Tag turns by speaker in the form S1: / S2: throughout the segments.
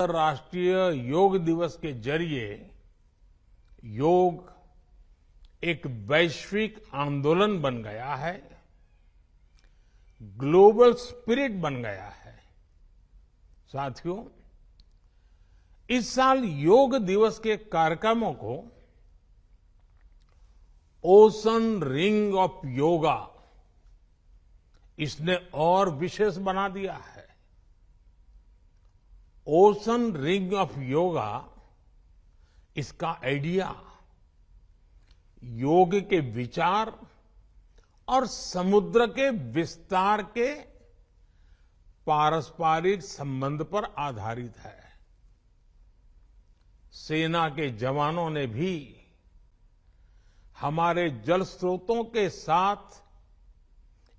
S1: राष्ट्रीय योग दिवस के जरिए योग एक वैश्विक आंदोलन बन गया है, ग्लोबल स्पिरिट बन गया है। साथियों, इस साल योग दिवस के कार्यक्रमों को ओशन रिंग ऑफ योगा इसने और विशेष बना दिया है। ओशन रिंग ऑफ योगा, इसका आइडिया योग के विचार और समुद्र के विस्तार के पारस्परिक संबंध पर आधारित है। सेना के जवानों ने भी हमारे जल स्रोतों के साथ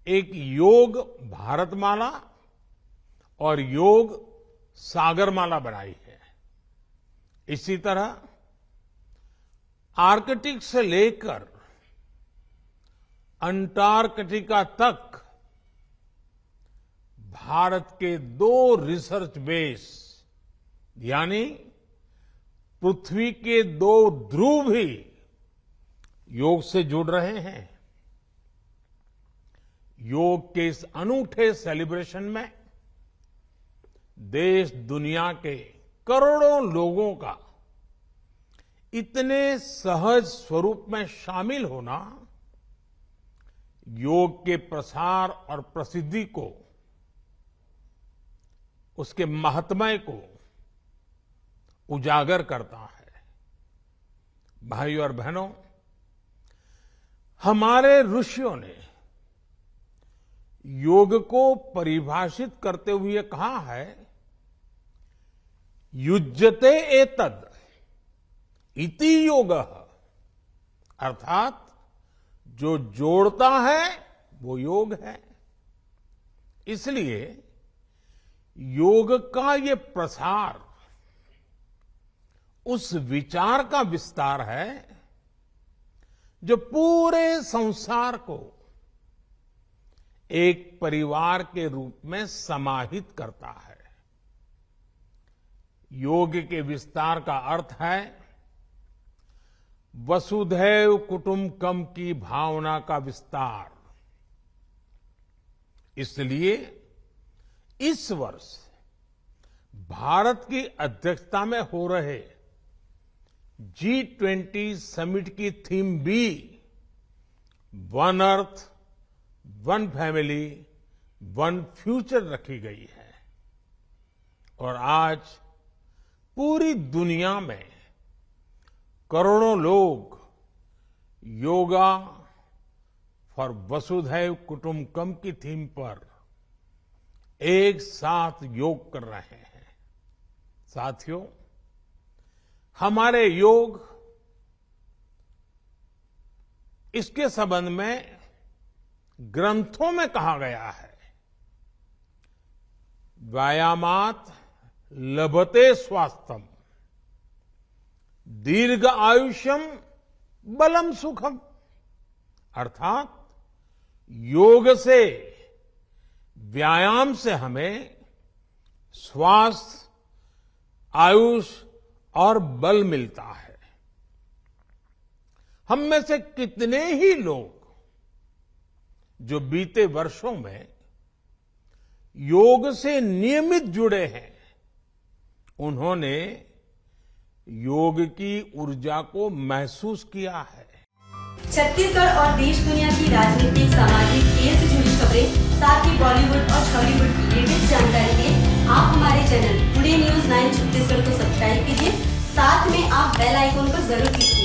S1: एक योग भारतमाला और योग सागरमाला बनाई है। इसी तरह आर्कटिक से लेकर अंटार्कटिका तक भारत के 2 रिसर्च बेस यानी पृथ्वी के 2 ध्रुव भी योग से जुड़ रहे हैं। योग के इस अनूठे सेलिब्रेशन में देश दुनिया के करोड़ों लोगों का इतने सहज स्वरूप में शामिल होना योग के प्रसार और प्रसिद्धि को, उसके महात्म्य को उजागर करता है। भाइयों और बहनों, हमारे ऋषियों ने योग को परिभाषित करते हुए कहा है, युज्यते एतद इति योगः, अर्थात जो जोड़ता है वो योग है। इसलिए योग का ये प्रसार उस विचार का विस्तार है जो पूरे संसार को एक परिवार के रूप में समाहित करता है। योग के विस्तार का अर्थ है वसुधैव कुटुंबकम की भावना का विस्तार। इसलिए इस वर्ष भारत की अध्यक्षता में हो रहे G20 समिट की थीम भी one earth, one family, one future रखी गई है। और आज पूरी दुनिया में करोड़ों लोग योगा फॉर वसुधैव कुटुंबकम की थीम पर एक साथ योग कर रहे हैं। साथियों, हमारे योग इसके संबंध में ग्रंथों में कहा गया है, व्यायामात लभते स्वास्थ्यम दीर्घ आयुष्यम बलम सुखम, अर्थात योग से, व्यायाम से हमें स्वास्थ्य, आयुष और बल मिलता है। हम में से कितने ही लोग जो बीते वर्षों में योग से नियमित जुड़े हैं, उन्होंने योग की ऊर्जा को महसूस किया है।
S2: छत्तीसगढ़ और देश दुनिया की राजनीतिक, सामाजिक, खेल से जुड़ी खबरें, साथ ही बॉलीवुड और हॉलीवुड की लेटेस्ट जानकारी के आप हमारे चैनल टुडे न्यूज़ 9 छत्तीसगढ़ को सब्सक्राइब कीजिए। साथ में आप बेल आइकन पर जरूर क्लिक कीजिए।